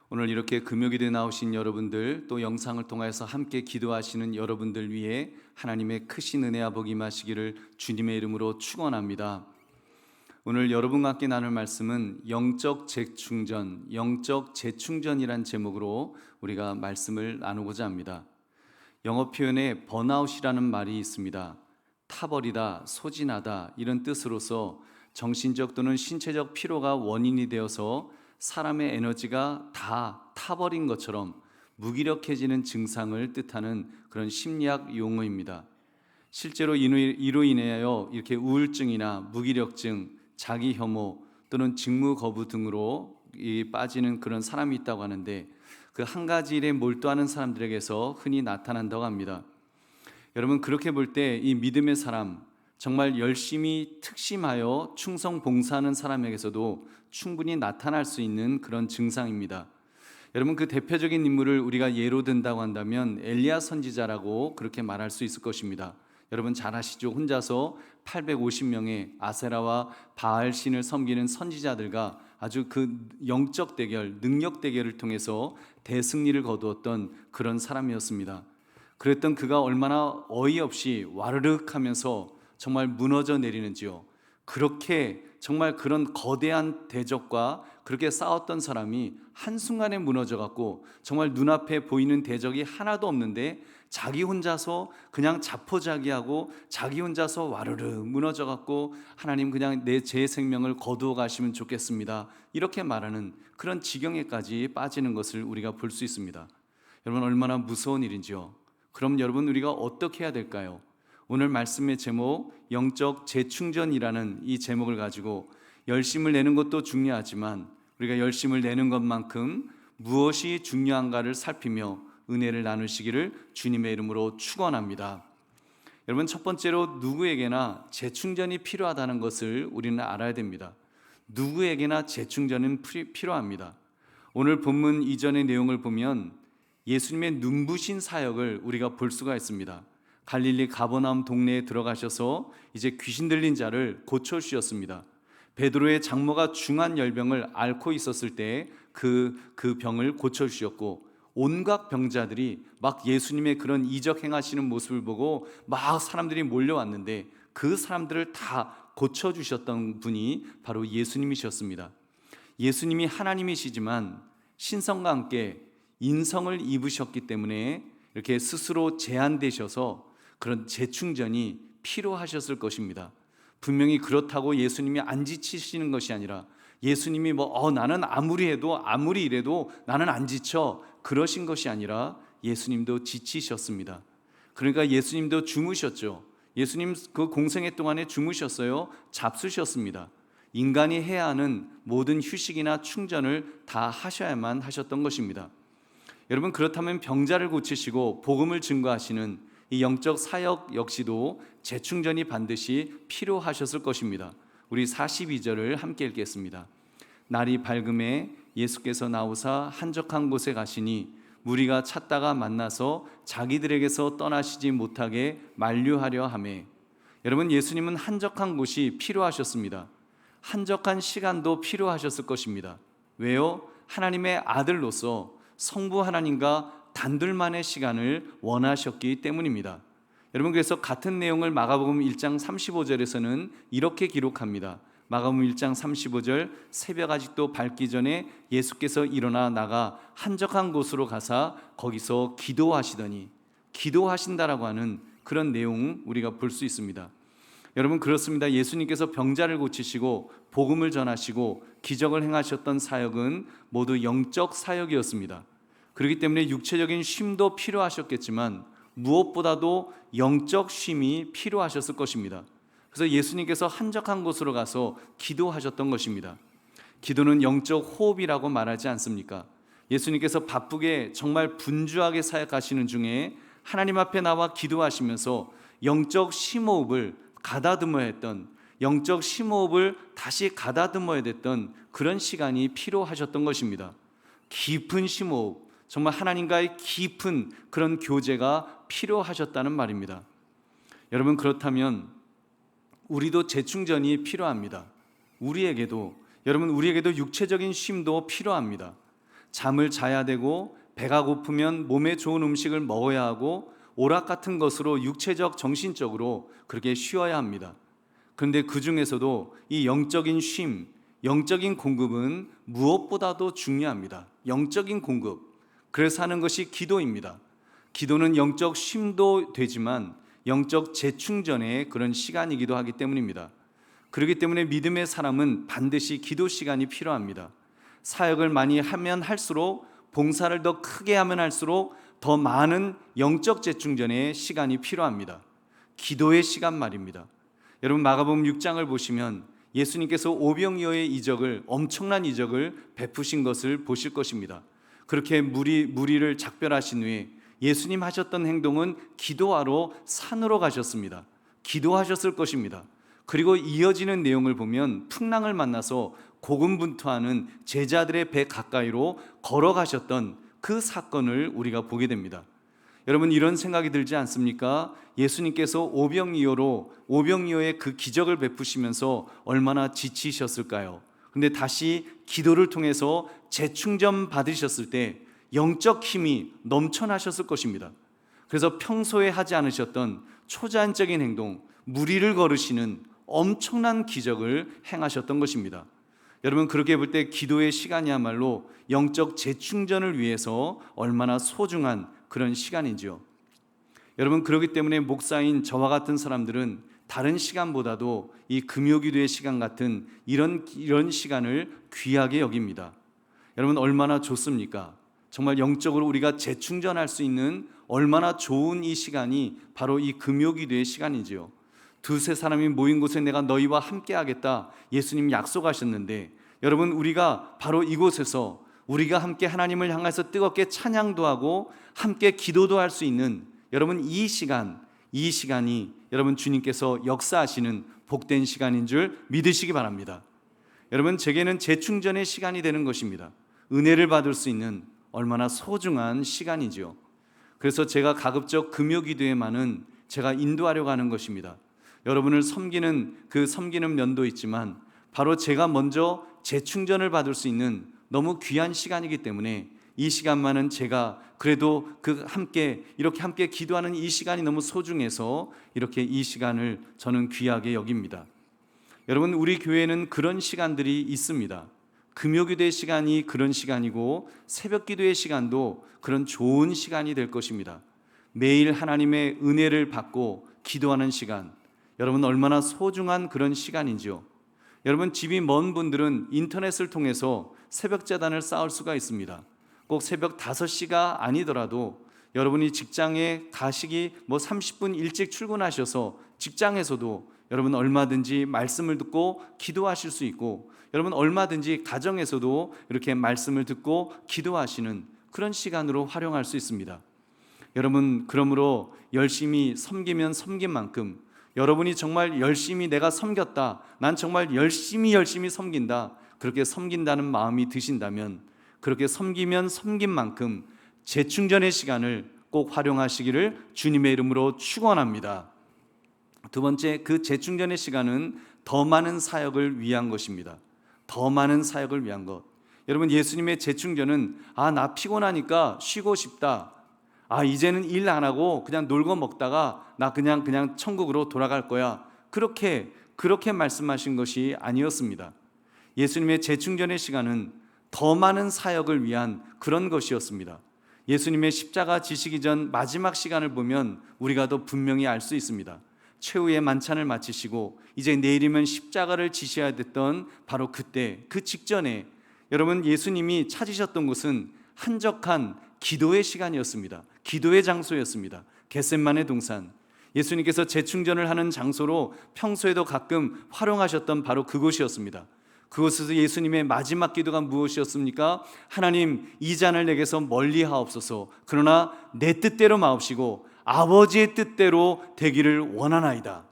오늘 이렇게 금요일에 나오신 여러분들, 또 영상을 통해서 함께 기도하시는 여러분들 위해 하나님의 크신 은혜와 복이 임하시기를 주님의 이름으로 축원합니다. 오늘 여러분과 함께 나눌 말씀은 영적 재충전, 영적 재충전이란 제목으로 우리가 말씀을 나누고자 합니다. 영어 표현에 번아웃이라는 말이 있습니다. 타버리다, 소진하다 이런 뜻으로서 정신적 또는 신체적 피로가 원인이 되어서 사람의 에너지가 다 타버린 것처럼 무기력해지는 증상을 뜻하는 그런 심리학 용어입니다. 실제로 이로 인하여 이렇게 우울증이나 무기력증, 자기 혐오 또는 직무 거부 등으로 빠지는 그런 사람이 있다고 하는데, 그 한 가지 일에 몰두하는 사람들에게서 흔히 나타난다고 합니다. 여러분, 그렇게 볼 때 이 믿음의 사람, 정말 열심히 특심하여 충성 봉사하는 사람에게서도 충분히 나타날 수 있는 그런 증상입니다. 여러분, 그 대표적인 인물을 우리가 예로 든다고 한다면 엘리야 선지자라고 그렇게 말할 수 있을 것입니다. 여러분 잘 아시죠? 혼자서 850명의 아세라와 바알 신을 섬기는 선지자들과 아주 그 영적 대결, 능력 대결을 통해서 대승리를 거두었던 그런 사람이었습니다. 그랬던 그가 얼마나 어이없이 와르륵 하면서 정말 무너져 내리는지요. 그렇게 정말 그런 거대한 대적과 그렇게 싸웠던 사람이 한순간에 무너져 갖고 정말 눈앞에 보이는 대적이 하나도 없는데 자기 혼자서 그냥 자포자기하고 자기 혼자서 와르르 무너져 갖고 하나님 그냥 제 생명을 거두어 가시면 좋겠습니다, 이렇게 말하는 그런 지경에까지 빠지는 것을 우리가 볼 수 있습니다. 여러분, 얼마나 무서운 일인지요. 그럼 여러분, 우리가 어떻게 해야 될까요? 오늘 말씀의 제목, 영적 재충전이라는 이 제목을 가지고 열심을 내는 것도 중요하지만 우리가 열심을 내는 것만큼 무엇이 중요한가를 살피며 은혜를 나누시기를 주님의 이름으로 축원합니다. 여러분, 첫 번째로 누구에게나 재충전이 필요하다는 것을 우리는 알아야 됩니다. 누구에게나 재충전은 필요합니다. 오늘 본문 이전의 내용을 보면 예수님의 눈부신 사역을 우리가 볼 수가 있습니다. 갈릴리 가버나움 동네에 들어가셔서 이제 귀신 들린 자를 고쳐주셨습니다. 베드로의 장모가 중한 열병을 앓고 있었을 때 그 병을 고쳐주셨고, 온갖 병자들이 막 예수님의 그런 이적 행하시는 모습을 보고 막 사람들이 몰려왔는데 그 사람들을 다 고쳐주셨던 분이 바로 예수님이셨습니다. 예수님이 하나님이시지만 신성과 함께 인성을 입으셨기 때문에 이렇게 스스로 제한되셔서 그런 재충전이 필요하셨을 것입니다. 분명히 그렇다고 예수님이 안 지치시는 것이 아니라 예수님이 나는 아무리 이래도 나는 안 지쳐, 그러신 것이 아니라 예수님도 지치셨습니다. 그러니까 예수님도 주무셨죠. 예수님 그 공생애 동안에 주무셨어요. 잡수셨습니다. 인간이 해야 하는 모든 휴식이나 충전을 다 하셔야만 하셨던 것입니다. 여러분, 그렇다면 병자를 고치시고 복음을 증거하시는 이 영적 사역 역시도 재충전이 반드시 필요하셨을 것입니다. 우리 42절을 함께 읽겠습니다. 날이 밝음에 예수께서 나오사 한적한 곳에 가시니 무리가 찾다가 만나서 자기들에게서 떠나시지 못하게 만류하려 하매. 여러분, 예수님은 한적한 곳이 필요하셨습니다. 한적한 시간도 필요하셨을 것입니다. 왜요? 하나님의 아들로서 성부 하나님과 단둘만의 시간을 원하셨기 때문입니다. 여러분, 그래서 같은 내용을 마가복음 1장 35절에서는 이렇게 기록합니다. 마가복음 1장 35절, 새벽 아직도 밝기 전에 예수께서 일어나 나가 한적한 곳으로 가사 거기서 기도하시더니, 기도하신다라고 하는 그런 내용 우리가 볼 수 있습니다. 여러분, 그렇습니다. 예수님께서 병자를 고치시고 복음을 전하시고 기적을 행하셨던 사역은 모두 영적 사역이었습니다. 그렇기 때문에 육체적인 쉼도 필요하셨겠지만 무엇보다도 영적 쉼이 필요하셨을 것입니다. 그래서 예수님께서 한적한 곳으로 가서 기도하셨던 것입니다. 기도는 영적 호흡이라고 말하지 않습니까? 예수님께서 바쁘게 정말 분주하게 사역하시는 중에 하나님 앞에 나와 기도하시면서 영적 심호흡을 가다듬어야 했던, 영적 심호흡을 다시 가다듬어야 됐던 그런 시간이 필요하셨던 것입니다. 깊은 심호흡, 정말 하나님과의 깊은 그런 교제가 필요하셨다는 말입니다. 여러분, 그렇다면 우리도 재충전이 필요합니다. 우리에게도 육체적인 쉼도 필요합니다. 잠을 자야 되고 배가 고프면 몸에 좋은 음식을 먹어야 하고 오락 같은 것으로 육체적, 정신적으로 그렇게 쉬어야 합니다. 그런데 그 중에서도 이 영적인 쉼, 영적인 공급은 무엇보다도 중요합니다. 영적인 공급. 그래서 하는 것이 기도입니다. 기도는 영적 쉼도 되지만 영적 재충전의 그런 시간이기도 하기 때문입니다. 그렇기 때문에 믿음의 사람은 반드시 기도 시간이 필요합니다. 사역을 많이 하면 할수록, 봉사를 더 크게 하면 할수록 더 많은 영적 재충전의 시간이 필요합니다. 기도의 시간 말입니다. 여러분, 마가복음 6장을 보시면 예수님께서 오병이어의 이적을, 엄청난 이적을 베푸신 것을 보실 것입니다. 그렇게 무리를 작별하신 후에 예수님 하셨던 행동은 기도하러 산으로 가셨습니다. 기도하셨을 것입니다. 그리고 이어지는 내용을 보면 풍랑을 만나서 고군분투하는 제자들의 배 가까이로 걸어가셨던 그 사건을 우리가 보게 됩니다. 여러분, 이런 생각이 들지 않습니까? 예수님께서 오병이어의 그 기적을 베푸시면서 얼마나 지치셨을까요? 근데 다시 기도를 통해서 재충전 받으셨을 때 영적 힘이 넘쳐나셨을 것입니다. 그래서 평소에 하지 않으셨던 초자연적인 행동, 무리를 걸으시는 엄청난 기적을 행하셨던 것입니다. 여러분, 그렇게 볼 때 기도의 시간이야말로 영적 재충전을 위해서 얼마나 소중한 그런 시간이죠. 여러분, 그렇기 때문에 목사인 저와 같은 사람들은 다른 시간보다도 이 금요기도의 시간 같은 이런 시간을 귀하게 여깁니다. 여러분, 얼마나 좋습니까? 정말 영적으로 우리가 재충전할 수 있는 얼마나 좋은 이 시간이 바로 이 금요기도의 시간이지요. 두세 사람이 모인 곳에 내가 너희와 함께 하겠다, 예수님 약속하셨는데, 여러분, 우리가 바로 이곳에서 우리가 함께 하나님을 향해서 뜨겁게 찬양도 하고 함께 기도도 할 수 있는, 여러분, 이 시간이 여러분 주님께서 역사하시는 복된 시간인 줄 믿으시기 바랍니다. 여러분, 제게는 재충전의 시간이 되는 것입니다. 은혜를 받을 수 있는 얼마나 소중한 시간이지요. 그래서 제가 가급적 금요기도에만은 제가 인도하려고 하는 것입니다. 여러분을 섬기는 그 섬기는 면도 있지만 바로 제가 먼저 재충전을 받을 수 있는 너무 귀한 시간이기 때문에 이 시간만은 제가 그래도 이렇게 함께 기도하는 이 시간이 너무 소중해서 이렇게 이 시간을 저는 귀하게 여깁니다. 여러분, 우리 교회는 그런 시간들이 있습니다. 금요기도의 시간이 그런 시간이고 새벽기도의 시간도 그런 좋은 시간이 될 것입니다. 매일 하나님의 은혜를 받고 기도하는 시간, 여러분 얼마나 소중한 그런 시간인지요. 여러분, 집이 먼 분들은 인터넷을 통해서 새벽제단을 쌓을 수가 있습니다. 꼭 새벽 5시가 아니더라도 여러분이 직장에 가시기 30분 일찍 출근하셔서 직장에서도 여러분 얼마든지 말씀을 듣고 기도하실 수 있고, 여러분 얼마든지 가정에서도 이렇게 말씀을 듣고 기도하시는 그런 시간으로 활용할 수 있습니다. 여러분, 그러므로 열심히 섬기면 섬긴 만큼, 여러분이 정말 열심히 내가 섬겼다, 난 정말 열심히 섬긴다, 그렇게 섬긴다는 마음이 드신다면 그렇게 섬기면 섬긴 만큼 재충전의 시간을 꼭 활용하시기를 주님의 이름으로 축원합니다. 두 번째, 그 재충전의 시간은 더 많은 사역을 위한 것입니다. 더 많은 사역을 위한 것. 여러분, 예수님의 재충전은 나 피곤하니까 쉬고 싶다, 이제는 일 안 하고 그냥 놀고 먹다가 나 그냥 천국으로 돌아갈 거야, 그렇게 말씀하신 것이 아니었습니다. 예수님의 재충전의 시간은 더 많은 사역을 위한 그런 것이었습니다. 예수님의 십자가 지시기 전 마지막 시간을 보면 우리가 더 분명히 알 수 있습니다. 최후의 만찬을 마치시고 이제 내일이면 십자가를 지셔야 됐던 바로 그때, 그 직전에 여러분 예수님이 찾으셨던 곳은 한적한 기도의 시간이었습니다. 기도의 장소였습니다. 겟셋마네 동산, 예수님께서 재충전을 하는 장소로 평소에도 가끔 활용하셨던 바로 그곳이었습니다. 그곳에서 예수님의 마지막 기도가 무엇이었습니까? 하나님, 이 잔을 내게서 멀리 하옵소서, 그러나 내 뜻대로 마옵시고 아버지의 뜻대로 되기를 원하나이다.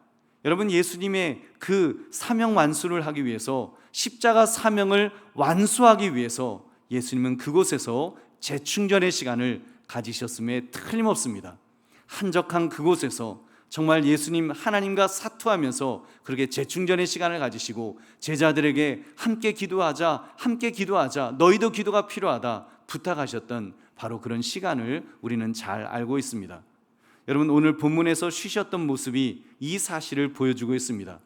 여러분, 예수님의 그 사명 완수를 하기 위해서, 십자가 사명을 완수하기 위해서 예수님은 그곳에서 재충전의 시간을 가지셨음에 틀림없습니다. 한적한 그곳에서 정말 예수님 하나님과 사투하면서 그렇게 재충전의 시간을 가지시고 제자들에게 함께 기도하자, 너희도 기도가 필요하다, 부탁하셨던 바로 그런 시간을 우리는 잘 알고 있습니다. 여러분, 오늘 본문에서 쉬셨던 모습이 이 사실을 보여주고 있습니다.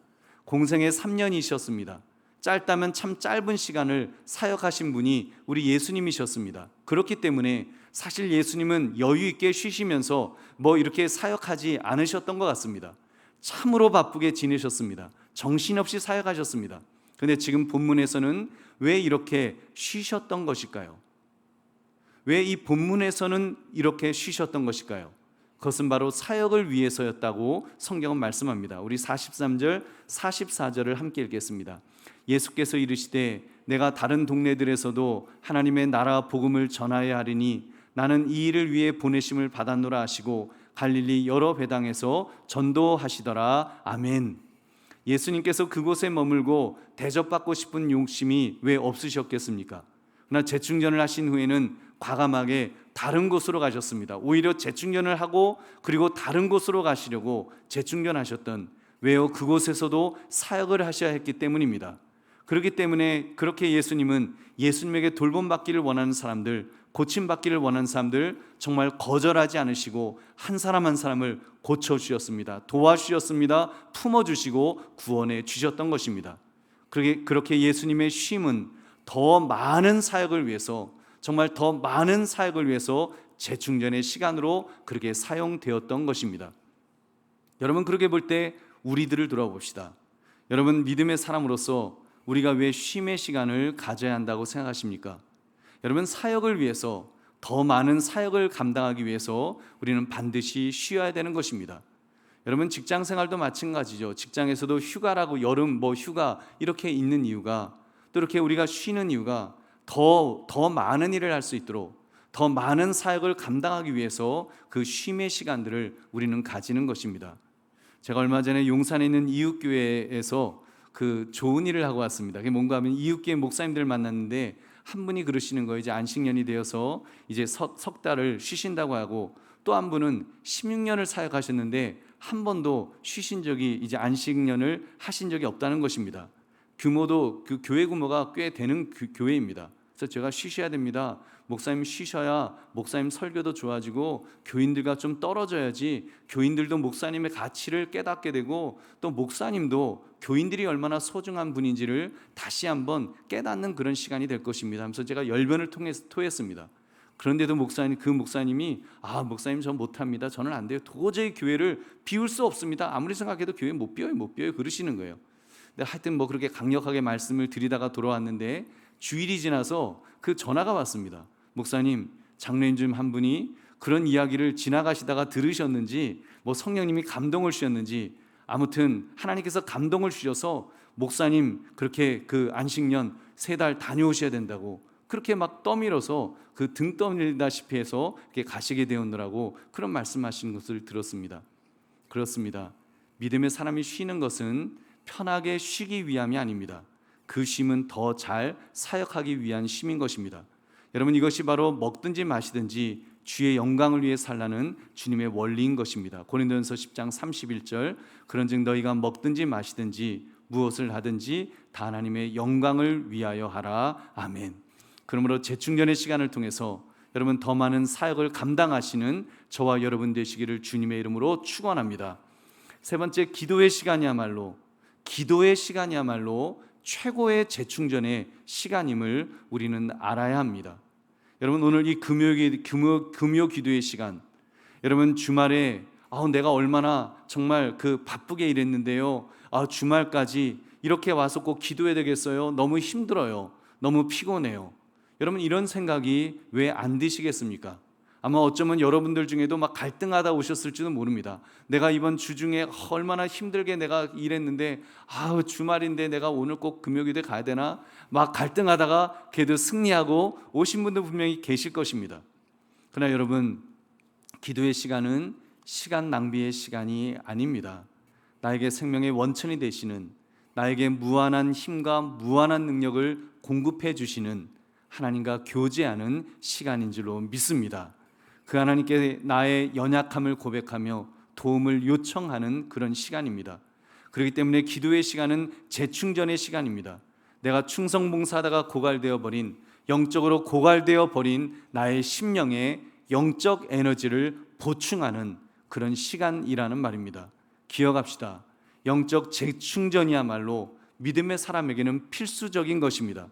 공생애 3년이셨습니다. 짧다면 참 짧은 시간을 사역하신 분이 우리 예수님이셨습니다. 그렇기 때문에 사실 예수님은 여유 있게 쉬시면서 이렇게 사역하지 않으셨던 것 같습니다. 참으로 바쁘게 지내셨습니다. 정신없이 사역하셨습니다. 그런데 지금 본문에서는 왜 이렇게 쉬셨던 것일까요? 왜 이 본문에서는 이렇게 쉬셨던 것일까요? 그것은 바로 사역을 위해서였다고 성경은 말씀합니다. 우리 43절, 44절을 함께 읽겠습니다. 예수께서 이르시되 내가 다른 동네들에서도 하나님의 나라 복음을 전하여야 하리니 나는 이 일을 위해 보내심을 받았노라 하시고 갈릴리 여러 배당에서 전도하시더라. 아멘. 예수님께서 그곳에 머물고 대접받고 싶은 욕심이 왜 없으셨겠습니까? 그러나 재충전을 하신 후에는 과감하게 다른 곳으로 가셨습니다. 오히려 재충전을 하고 그리고 다른 곳으로 가시려고 재충전하셨던, 왜요? 그곳에서도 사역을 하셔야 했기 때문입니다. 그렇기 때문에 그렇게 예수님은 예수님에게 돌봄받기를 원하는 사람들, 고침받기를 원하는 사람들 정말 거절하지 않으시고 한 사람 한 사람을 고쳐주셨습니다. 도와주셨습니다. 품어주시고 구원해 주셨던 것입니다. 그렇게 예수님의 쉼은 더 많은 사역을 위해서, 정말 더 많은 사역을 위해서 재충전의 시간으로 그렇게 사용되었던 것입니다. 여러분, 그렇게 볼 때 우리들을 돌아봅시다. 여러분, 믿음의 사람으로서 우리가 왜 쉼의 시간을 가져야 한다고 생각하십니까? 여러분, 사역을 위해서, 더 많은 사역을 감당하기 위해서 우리는 반드시 쉬어야 되는 것입니다. 여러분, 직장 생활도 마찬가지죠. 직장에서도 휴가라고, 여름 휴가 이렇게 있는 이유가, 또 이렇게 우리가 쉬는 이유가 더 많은 일을 할 수 있도록, 더 많은 사역을 감당하기 위해서 그 쉼의 시간들을 우리는 가지는 것입니다. 제가 얼마 전에 용산에 있는 이웃교회에서 그 좋은 일을 하고 왔습니다. 그게 뭔가 하면 이웃교회 목사님들 만났는데 한 분이 그러시는 거예요. 이제 안식년이 되어서 이제 석 달을 쉬신다고 하고, 또 한 분은 16년을 사역하셨는데 한 번도 쉬신 적이, 이제 안식년을 하신 적이 없다는 것입니다. 규모도, 그 교회 규모가 꽤 되는 교회입니다. 그래서 제가 쉬셔야 됩니다. 목사님 쉬셔야 목사님 설교도 좋아지고 교인들과 좀 떨어져야지 교인들도 목사님의 가치를 깨닫게 되고, 또 목사님도 교인들이 얼마나 소중한 분인지를 다시 한번 깨닫는 그런 시간이 될 것입니다 하면서 제가 열변을 토했습니다. 그런데도 그 목사님이 목사님 저 못합니다. 저는 안 돼요. 도저히 교회를 비울 수 없습니다. 아무리 생각해도 교회 못 비워요 그러시는 거예요. 근데 하여튼 그렇게 강력하게 말씀을 드리다가 돌아왔는데 주일이 지나서 그 전화가 왔습니다. 목사님, 장로님 중 한 분이 그런 이야기를 지나가시다가 들으셨는지 성령님이 감동을 주셨는지, 아무튼 하나님께서 감동을 주셔서 목사님 그렇게 그 안식년 3달 다녀오셔야 된다고 그렇게 떠밀어서 그 등 떠밀다시피 해서 가시게 되었느라고 그런 말씀하신 것을 들었습니다. 그렇습니다. 믿음의 사람이 쉬는 것은 편하게 쉬기 위함이 아닙니다. 그 쉼은 더 잘 사역하기 위한 쉼인 것입니다. 여러분, 이것이 바로 먹든지 마시든지 주의 영광을 위해 살라는 주님의 원리인 것입니다. 고린도전서 10장 31절, 그런즉 너희가 먹든지 마시든지 무엇을 하든지 다 하나님의 영광을 위하여 하라. 아멘. 그러므로 재충전의 시간을 통해서 여러분 더 많은 사역을 감당하시는 저와 여러분 되시기를 주님의 이름으로 축원합니다. 세 번째, 기도의 시간이야말로 최고의 재충전의 시간임을 우리는 알아야 합니다. 여러분, 오늘 이 금요 기도의 시간, 여러분 주말에 내가 얼마나 정말 바쁘게 일했는데요, 주말까지 이렇게 와서 꼭 기도해야 되겠어요? 너무 힘들어요. 너무 피곤해요. 여러분, 이런 생각이 왜 안 드시겠습니까? 아마 어쩌면 여러분들 중에도 갈등하다 오셨을지도 모릅니다. 내가 이번 주 중에 얼마나 힘들게 내가 일했는데 주말인데 내가 오늘 꼭 금요기도에 가야 되나? 갈등하다가 그래도 승리하고 오신 분도 분명히 계실 것입니다. 그러나 여러분, 기도의 시간은 시간 낭비의 시간이 아닙니다. 나에게 생명의 원천이 되시는, 나에게 무한한 힘과 무한한 능력을 공급해 주시는 하나님과 교제하는 시간인 줄로 믿습니다. 그 하나님께 나의 연약함을 고백하며 도움을 요청하는 그런 시간입니다. 그렇기 때문에 기도의 시간은 재충전의 시간입니다. 내가 충성봉사하다가 고갈되어 버린, 영적으로 고갈되어 버린 나의 심령의 영적 에너지를 보충하는 그런 시간이라는 말입니다. 기억합시다. 영적 재충전이야말로 믿음의 사람에게는 필수적인 것입니다.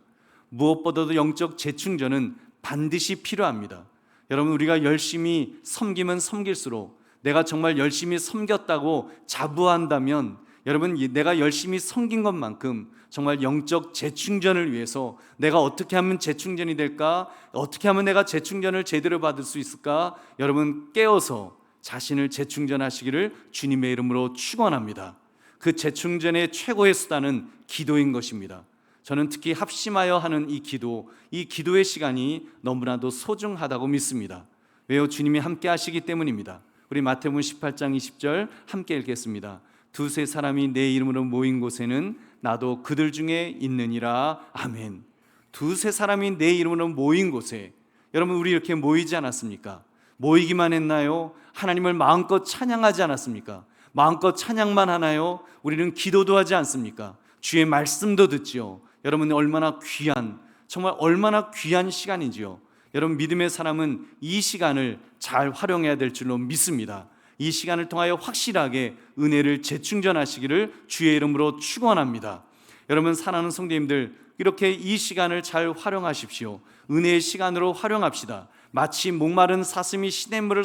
무엇보다도 영적 재충전은 반드시 필요합니다. 여러분, 우리가 열심히 섬기면 섬길수록, 내가 정말 열심히 섬겼다고 자부한다면, 여러분, 내가 열심히 섬긴 것만큼 정말 영적 재충전을 위해서 내가 어떻게 하면 재충전이 될까? 어떻게 하면 내가 재충전을 제대로 받을 수 있을까? 여러분, 깨어서 자신을 재충전하시기를 주님의 이름으로 축원합니다. 그 재충전의 최고의 수단은 기도인 것입니다. 저는 특히 합심하여 하는 이 기도의 시간이 너무나도 소중하다고 믿습니다. 왜요? 주님이 함께 하시기 때문입니다. 우리 마태복음 18장 20절 함께 읽겠습니다. 두세 사람이 내 이름으로 모인 곳에는 나도 그들 중에 있느니라. 아멘. 두세 사람이 내 이름으로 모인 곳에, 여러분, 우리 이렇게 모이지 않았습니까? 모이기만 했나요? 하나님을 마음껏 찬양하지 않았습니까? 마음껏 찬양만 하나요? 우리는 기도도 하지 않습니까? 주의 말씀도 듣지요. 여러분, 얼마나 귀한, 정말 얼마나 귀한 시간이지요. 여러분, 믿음의 사람은 이 시간을 잘 활용해야 될 줄로 믿습니다. 이 시간을 통하여 확실하게 은혜를 재충전하시기를 주의 이름으로 축원합니다. 여러분, 사랑하는 성도님들, 이렇게 이 시간을 잘 활용하십시오. 은혜의 시간으로 활용합시다. 마치 목마른 사슴이 시냇물을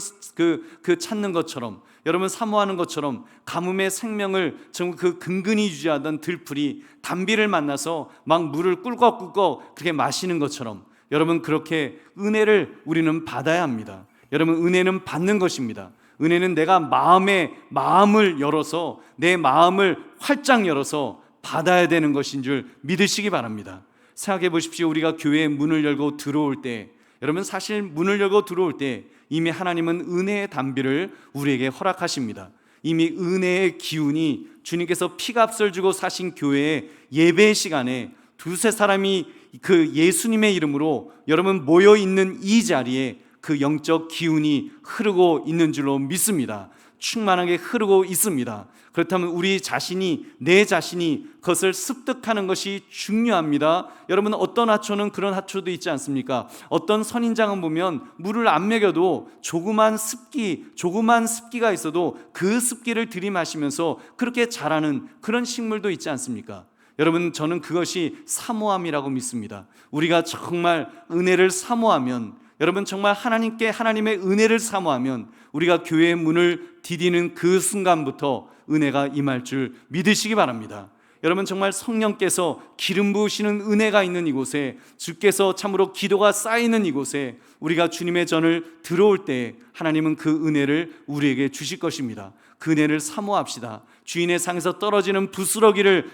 찾는 것처럼, 여러분, 사모하는 것처럼 가뭄의 생명을 정말 그 근근히 유지하던 들풀이 담비를 만나서 막 물을 꿀꺽꿀꺽 그렇게 마시는 것처럼, 여러분, 그렇게 은혜를 우리는 받아야 합니다. 여러분, 은혜는 받는 것입니다. 은혜는 내가 마음을 열어서, 내 마음을 활짝 열어서 받아야 되는 것인 줄 믿으시기 바랍니다. 생각해 보십시오. 우리가 교회에 문을 열고 들어올 때, 여러분, 사실 문을 열고 들어올 때 이미 하나님은 은혜의 담비를 우리에게 허락하십니다. 이미 은혜의 기운이, 주님께서 피값을 주고 사신 교회의 예배 시간에 두세 사람이 그 예수님의 이름으로 여러분 모여 있는 이 자리에 그 영적 기운이 흐르고 있는 줄로 믿습니다. 충만하게 흐르고 있습니다. 그렇다면 우리 자신이, 내 자신이 그것을 습득하는 것이 중요합니다. 여러분, 어떤 하초는 그런 하초도 있지 않습니까? 어떤 선인장은 보면 물을 안 먹여도 조그만 습기가 있어도 그 습기를 들이마시면서 그렇게 자라는 그런 식물도 있지 않습니까? 여러분, 저는 그것이 사모함이라고 믿습니다. 우리가 정말 은혜를 사모하면, 여러분, 정말 하나님의 은혜를 사모하면 우리가 교회의 문을 디디는 그 순간부터 은혜가 임할 줄 믿으시기 바랍니다. 여러분, 정말 성령께서 기름 부으시는 은혜가 있는 이곳에, 주께서 참으로 기도가 쌓이는 이곳에 우리가 주님의 전을 들어올 때 하나님은 그 은혜를 우리에게 주실 것입니다. 그 은혜를 사모합시다. 주인의 상에서 떨어지는 부스러기를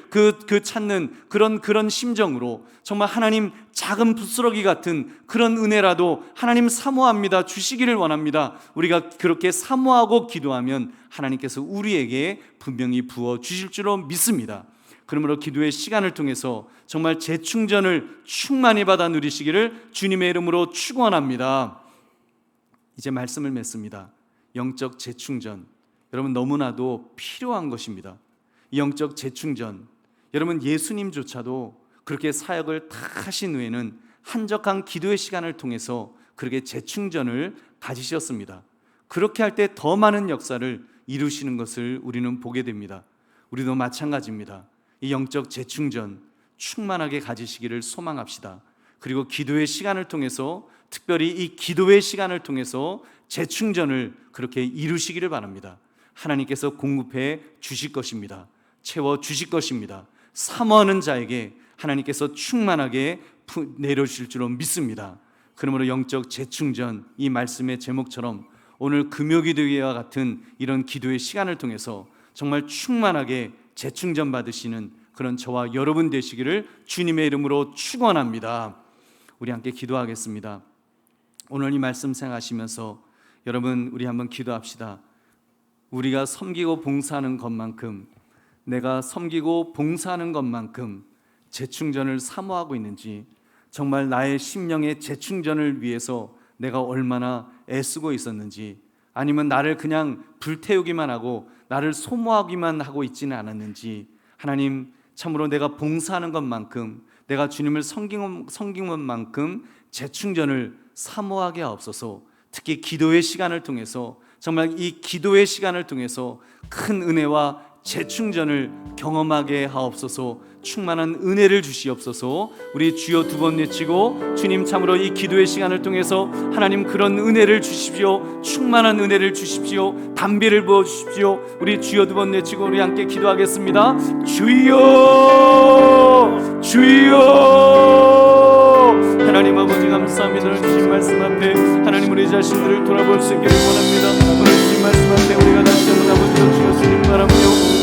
찾는 그런 심정으로, 정말 하나님, 작은 부스러기 같은 그런 은혜라도 하나님 사모합니다. 주시기를 원합니다. 우리가 그렇게 사모하고 기도하면 하나님께서 우리에게 분명히 부어 주실 줄로 믿습니다. 그러므로 기도의 시간을 통해서 정말 재충전을 충만히 받아 누리시기를 주님의 이름으로 축원합니다. 이제 말씀을 맺습니다. 영적 재충전, 여러분, 너무나도 필요한 것입니다. 이 영적 재충전, 여러분, 예수님조차도 그렇게 사역을 다 하신 후에는 한적한 기도의 시간을 통해서 그렇게 재충전을 가지셨습니다. 그렇게 할 때 더 많은 역사를 이루시는 것을 우리는 보게 됩니다. 우리도 마찬가지입니다. 이 영적 재충전 충만하게 가지시기를 소망합시다. 그리고 기도의 시간을 통해서, 특별히 이 기도의 시간을 통해서 재충전을 그렇게 이루시기를 바랍니다. 하나님께서 공급해 주실 것입니다. 채워 주실 것입니다. 사모하는 자에게 하나님께서 충만하게 내려주실 줄로 믿습니다. 그러므로 영적 재충전, 이 말씀의 제목처럼 오늘 금요기도회와 같은 이런 기도의 시간을 통해서 정말 충만하게 재충전 받으시는 그런 저와 여러분 되시기를 주님의 이름으로 축원합니다. 우리 함께 기도하겠습니다. 오늘 이 말씀 생각하시면서 여러분, 우리 한번 기도합시다. 우리가 섬기고 봉사하는 것만큼, 내가 섬기고 봉사하는 것만큼 재충전을 사모하고 있는지, 정말 나의 심령의 재충전을 위해서 내가 얼마나 애쓰고 있었는지, 아니면 나를 그냥 불태우기만 하고 나를 소모하기만 하고 있지는 않았는지, 하나님, 참으로 내가 봉사하는 것만큼, 내가 주님을 섬기는 만큼 재충전을 사모하게 하옵소서. 특히 기도의 시간을 통해서, 정말 이 기도의 시간을 통해서 큰 은혜와 재충전을 경험하게 하옵소서. 충만한 은혜를 주시옵소서. 우리 주여 두 번 외치고, 주님 참으로 이 기도의 시간을 통해서 하나님 그런 은혜를 주십시오. 충만한 은혜를 주십시오. 담비를 부어 주십시오. 우리 주여 두 번 외치고 우리 함께 기도하겠습니다. 주여, 주여. 하나님 아버지 감사합니다. 주님 말씀 앞에 하나님 우리 자신들을 돌아볼 수 있기를 원합니다. 오늘 주님 말씀 앞에 우리가 다시 한번 아버지여 주여 주님 바라며,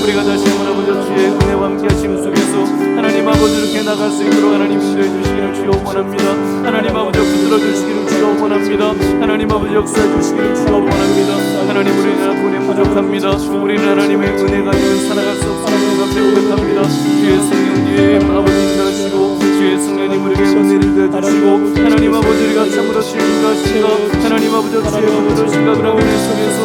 우리가 다시 한번 아버지여 주의 은혜와 함께 하심 속에서 하나님 아버지 이렇게 나갈 수 있도록 하나님 인도해 주시기를 주여 원합니다. 하나님 아버지 붙들어 주시기를 주여 원합니다. 하나님 아버지 역사해 주시기를 주여 원합니다. 하나님 우리는 본에 부족합니다. 우리는 하나님의 은혜가 아니면 살아갈 수 없음을 앞에 고백합니다. 주의 성령님 아버지 인도하시고, 주의 성령님 우리에게 은혜를 더해주시고, 하나님 아버지 우리가 참으로 주님과 하신가, 하나님 아버지 주의 은혜를 신가 그런 은혜 속에서